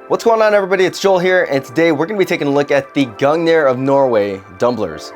What's going on, everybody? It's Joel here, and today we're going to be taking a look at the Gungnir of Norway dumblers.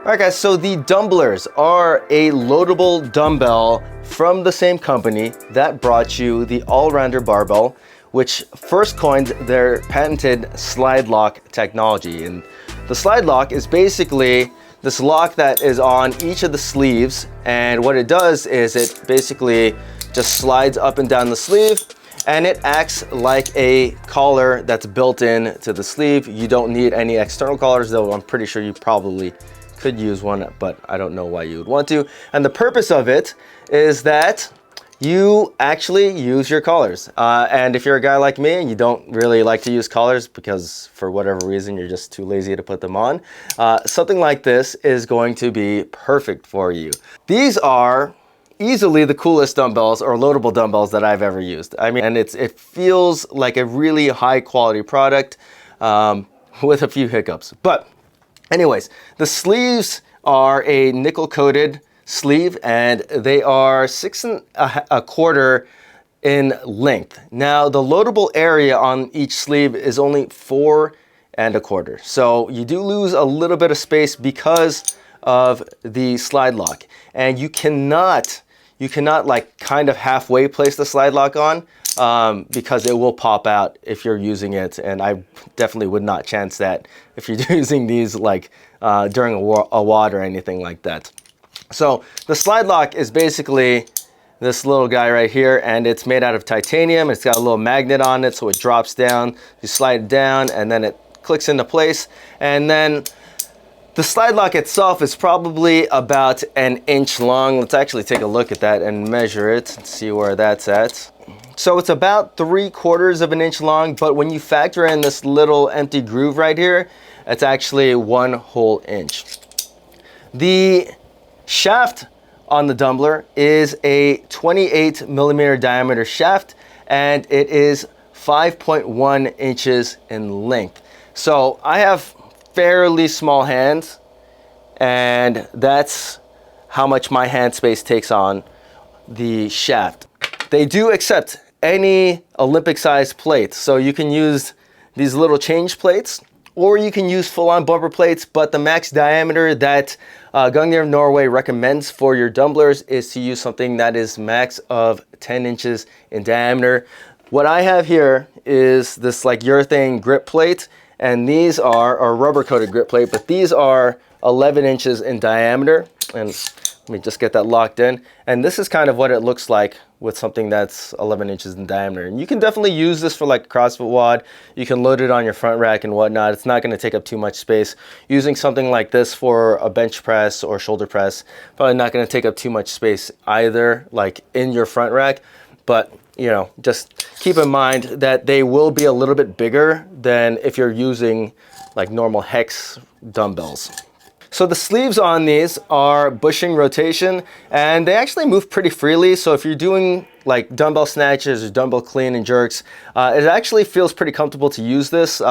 Alright guys, so the dumblers are a loadable dumbbell from the same company that brought you the all-rounder barbell, which first coined their patented slide lock technology. And the slide lock is basically this lock that is on each of the sleeves, and what it does is it basically just slides up and down the sleeve, and it acts like a collar that's built in to the sleeve. You don't need any external collars, though I'm pretty sure you probably could use one, but I don't know why you would want to. And the purpose of it is that you actually use your collars. And if you're a guy like me and you don't really like to use collars because for whatever reason you're just too lazy to put them on, something like this is going to be perfect for you. These are easily the coolest dumbbells or loadable dumbbells that I've ever used. I mean, and it feels like a really high quality product with a few hiccups. But anyways, the sleeves are a nickel coated sleeve, and they are 6 1/4 in length. Now, the loadable area on each sleeve is only 4 1/4. So you do lose a little bit of space because of the slide lock, and you cannot like kind of halfway place the slide lock on because it will pop out if you're using it, and I definitely would not chance that if you're using these like during a WOD or anything like that. So the slide lock is basically this little guy right here, and it's made out of titanium. It's got a little magnet on it, so it drops down. You slide it down and then it clicks into place, and then the slide lock itself is probably about 1 inch long. Let's actually take a look at that and measure it and see where that's at. So it's about 3/4 of an inch long, but when you factor in this little empty groove right here, it's actually 1 whole inch. The shaft on the Dumbler is a 28mm diameter shaft, and it is 5.1 inches in length. So I have fairly small hands, and that's how much my hand space takes on the shaft. They do accept any Olympic size plate, so you can use these little change plates, or you can use full-on bumper plates, but the max diameter that Gungnir of Norway recommends for your dumblers is to use something that is max of 10 inches in diameter. What I have here is this like urethane grip plate, and these are a rubber-coated grip plate, but these are 11 inches in diameter. And let me just get that locked in. And this is kind of what it looks like with something that's 11 inches in diameter. And you can definitely use this for like a CrossFit WOD. You can load it on your front rack and whatnot. It's not going to take up too much space. Using something like this for a bench press or shoulder press, probably not going to take up too much space either, like in your front rack. But you know, just keep in mind that they will be a little bit bigger than if you're using like normal hex dumbbells. So the sleeves on these are bushing rotation, and they actually move pretty freely. So if you're doing like dumbbell snatches or dumbbell clean and jerks, it actually feels pretty comfortable to use this.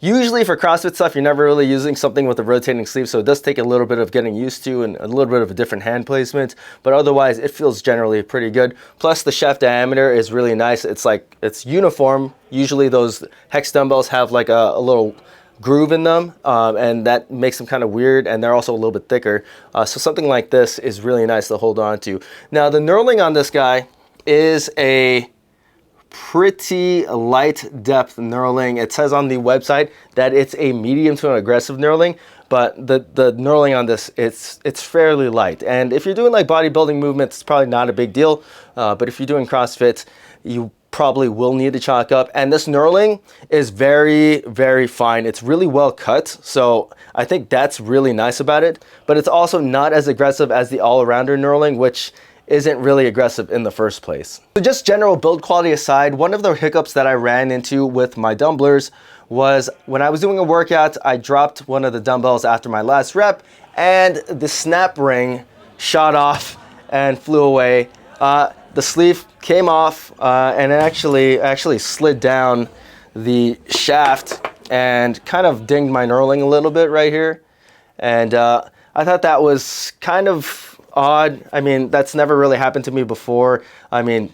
Usually for CrossFit stuff, you're never really using something with a rotating sleeve, so it does take a little bit of getting used to and a little bit of a different hand placement, but otherwise it feels generally pretty good. Plus the shaft diameter is really nice. It's uniform. Usually those hex dumbbells have like a little groove in them, and that makes them kind of weird, and they're also a little bit thicker. So something like this is really nice to hold on to. Now the knurling on this guy is a pretty light depth knurling. It says on the website that it's a medium to an aggressive knurling, but the knurling on this, it's fairly light. And if you're doing like bodybuilding movements, it's probably not a big deal. But if you're doing CrossFit, you probably will need to chalk up. And this knurling is very, very fine. It's really well cut. So I think that's really nice about it. But it's also not as aggressive as the all-arounder knurling, which isn't really aggressive in the first place. So just general build quality aside, one of the hiccups that I ran into with my dumblers was when I was doing a workout, I dropped one of the dumbbells after my last rep, and the snap ring shot off and flew away. The sleeve came off, and it actually slid down the shaft and kind of dinged my knurling a little bit right here. And I thought that was kind of odd. I mean, that's never really happened to me before. I mean,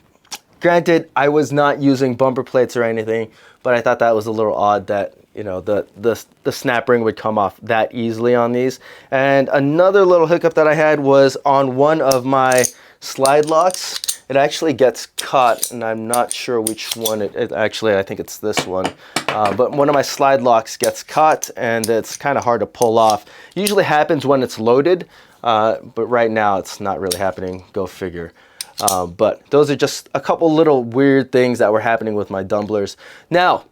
granted, I was not using bumper plates or anything, but I thought that was a little odd that, you know, the snap ring would come off that easily on these. And another little hiccup that I had was on one of my slide locks. It actually gets caught, and I'm not sure which one it actually, I think it's this one. But one of my slide locks gets caught, and it's kind of hard to pull off. Usually happens when it's loaded, but right now it's not really happening. Go figure. But those are just a couple little weird things that were happening with my dumblers. Now,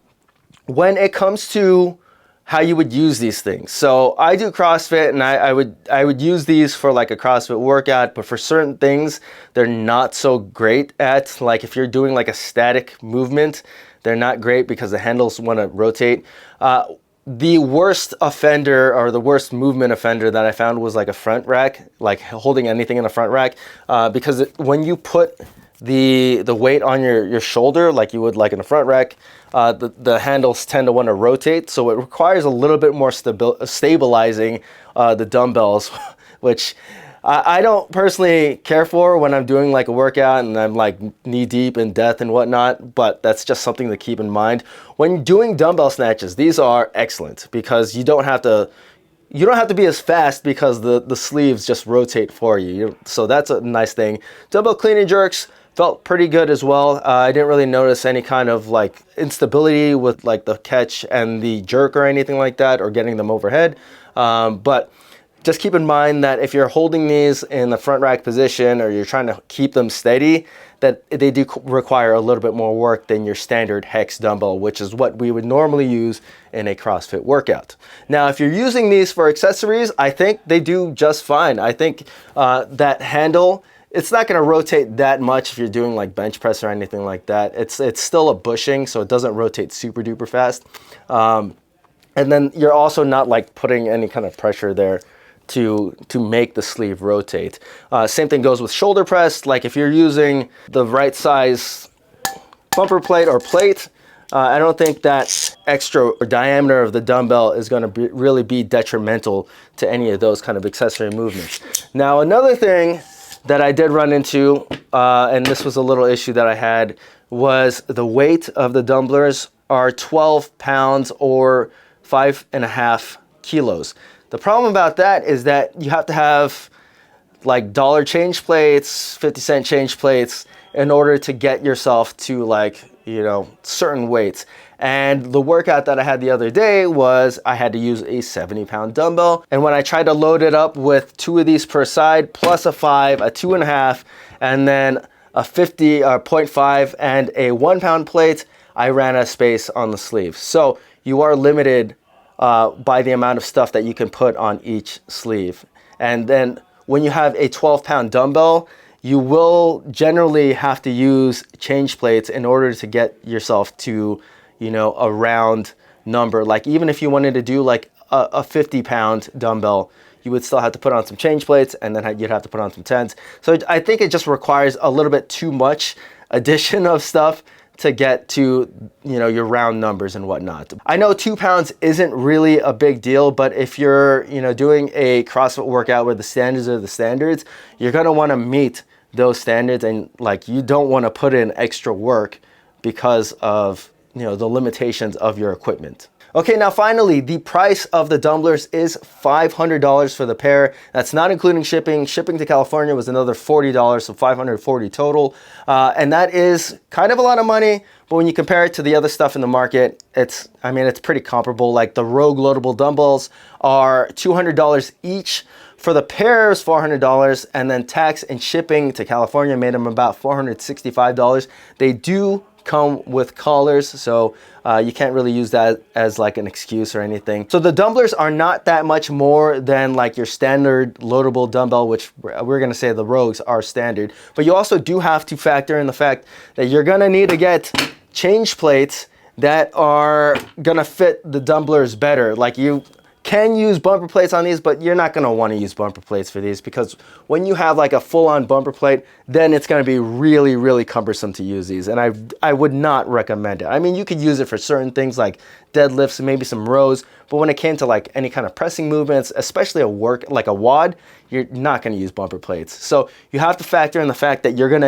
when it comes to how you would use these things. So I do CrossFit, and I would use these for like a CrossFit workout, but for certain things, they're not so great at. Like if you're doing like a static movement, they're not great because the handles want to rotate. The worst offender, or the worst movement offender that I found, was like a front rack, like holding anything in a front rack, because when you put the weight on your shoulder like you would like in a front rack, the handles tend to want to rotate, so it requires a little bit more stabilizing the dumbbells, which I don't personally care for when I'm doing like a workout and I'm like knee deep in death and whatnot, but that's just something to keep in mind. When doing dumbbell snatches, these are excellent because you don't have to be as fast because the sleeves just rotate for you. So that's a nice thing. Dumbbell clean and jerks felt pretty good as well. I didn't really notice any kind of like instability with like the catch and the jerk or anything like that, or getting them overhead. But just keep in mind that if you're holding these in the front rack position, or you're trying to keep them steady, that they do require a little bit more work than your standard hex dumbbell, which is what we would normally use in a CrossFit workout. Now, if you're using these for accessories, I think they do just fine. I think that handle, it's not going to rotate that much if you're doing like bench press or anything like that. It's still a bushing, so it doesn't rotate super duper fast. And then you're also not like putting any kind of pressure there to make the sleeve rotate. Same thing goes with shoulder press. Like if you're using the right size bumper plate or plate, I don't think that extra diameter of the dumbbell is going to really be detrimental to any of those kind of accessory movements. Now, another thing that I did run into, and this was a little issue that I had, was the weight of the dumblers are 12 pounds or 5.5 kilos. The problem about that is that you have to have like dollar change plates, 50-cent change plates in order to get yourself to like, you know, certain weights. And the workout that I had the other day was I had to use a 70-pound dumbbell. And when I tried to load it up with 2 of these per side, plus a 5, a 2.5, and then a 0.5 and a 1-pound plate, I ran out of space on the sleeve. So you are limited by the amount of stuff that you can put on each sleeve. And then when you have a 12-pound dumbbell, you will generally have to use change plates in order to get yourself to, you know, a round number. Like even if you wanted to do like a 50-pound dumbbell, you would still have to put on some change plates, and then you'd have to put on some tens. So I think it just requires a little bit too much addition of stuff to get to, you know, your round numbers and whatnot. I know 2 pounds isn't really a big deal, but if you're, you know, doing a CrossFit workout where the standards are the standards, you're gonna wanna meet those standards, and like you don't wanna put in extra work because of, you know, the limitations of your equipment. Okay, now finally, the price of the dumblers is $500 for the pair. That's not including shipping. Shipping to California was another $40, so $540 total. And that is kind of a lot of money, but when you compare it to the other stuff in the market, it's pretty comparable. Like the Rogue loadable dumbbells are $200 each. For the pair, it's $400, and then tax and shipping to California made them about $465. They do come with collars, so you can't really use that as like an excuse or anything. So the dumblers are not that much more than like your standard loadable dumbbell, which we're gonna say the Rogues are standard. But you also do have to factor in the fact that you're gonna need to get change plates that are gonna fit the dumblers better. Like you can use bumper plates on these, but you're not going to want to use bumper plates for these, because when you have like a full-on bumper plate, then it's going to be really, really cumbersome to use these, and I would not recommend it. I mean, you could use it for certain things like deadlifts and maybe some rows, but when it came to like any kind of pressing movements, especially a like a WOD, you're not going to use bumper plates. So you have to factor in the fact that you're going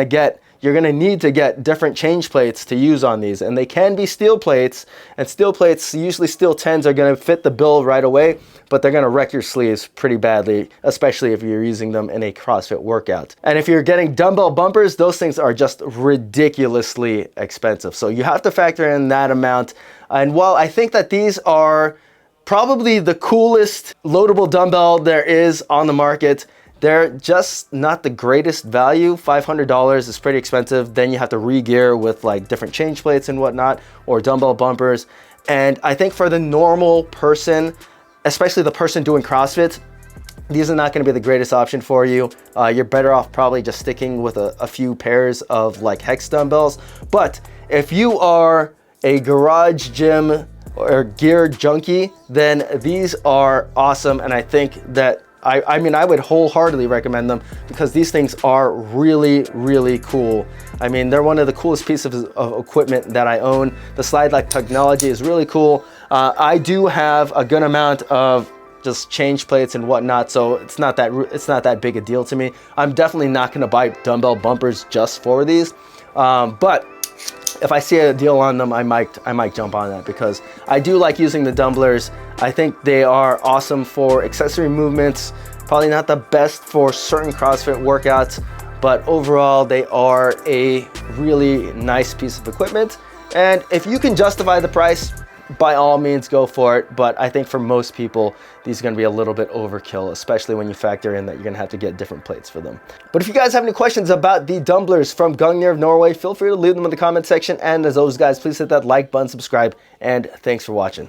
to need to get different change plates to use on these, and they can be steel plates, and steel plates, usually steel 10s, are going to fit the bill right away, but they're going to wreck your sleeves pretty badly, especially if you're using them in a CrossFit workout. And if you're getting dumbbell bumpers, those things are just ridiculously expensive, so you have to factor in that amount. And while I think that these are probably the coolest loadable dumbbell there is on the market, they're just not the greatest value. $500 is pretty expensive. Then you have to re-gear with like different change plates and whatnot, or dumbbell bumpers. And I think for the normal person, especially the person doing CrossFit, these are not going to be the greatest option for you. You're better off probably just sticking with a few pairs of like hex dumbbells. But if you are a garage gym or gear junkie, then these are awesome. And I think that I mean, I would wholeheartedly recommend them, because these things are really, really cool. I mean, they're one of the coolest pieces of equipment that I own. The slide lock technology is really cool. I do have a good amount of just change plates and whatnot, so it's not that big a deal to me. I'm definitely not going to buy dumbbell bumpers just for these, but if I see a deal on them, I might jump on that, because I do like using the dumblers. I think they are awesome for accessory movements. Probably not the best for certain CrossFit workouts, but overall they are a really nice piece of equipment. And if you can justify the price, by all means go for it. But I think for most people, these are going to be a little bit overkill, especially when you factor in that you're going to have to get different plates for them. But if you guys have any questions about the Dumblers from Gungnir of Norway, feel free to leave them in the comment section. And as always, guys, please hit that like button, subscribe, and thanks for watching.